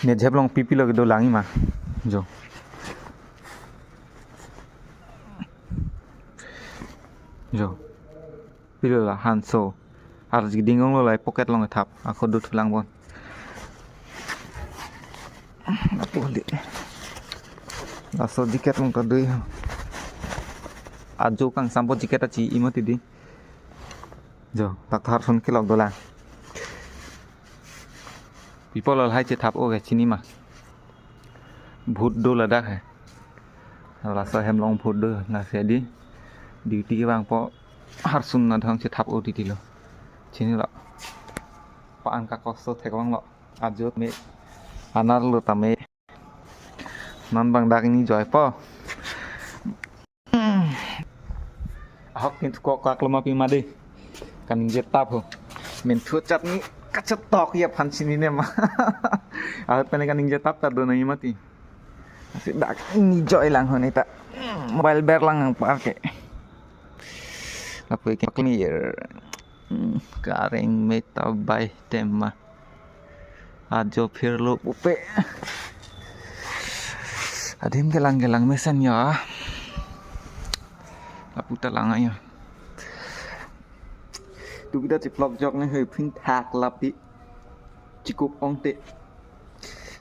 Nè dép long pipi lo cái đồ lắng mà. Jo. Jo. Pilih lah Hanso. Harus gidingong lo lai pocket long thap. Aku duduk lang bon. Apa boleh? Laso jiket long tadi. Ajo kang sampo jiket aci imut ini. Jo, tak thar sun kilok dola. People lo hai che thap o ke chini ma. Bhut do ladak hai. Laso hem long bhut do na se di. Duty bang po harsun na dhang che thap o di lo. Chini lo. Pa an ka kosto thek bang lo. Ajo me anar lo tame. Non bang dak ni joy po. Ahok kintu ko ka kloma pi ma de. Kan jetap ho. Men thu chat ni kacet tok ya pan sini ne ma. Ahot pane kan jetap ta do na mati. Masih dak ni joy lang ho ni ta. Mobile bear lang ang pake. Apa yang clear garing meta by tema ajo फिर लो upe adim gelang-gelang mesan ya laputa lang ayo tu kita ci vlog jog này hơi phinh thạc lap đi chỉ cục ong tệ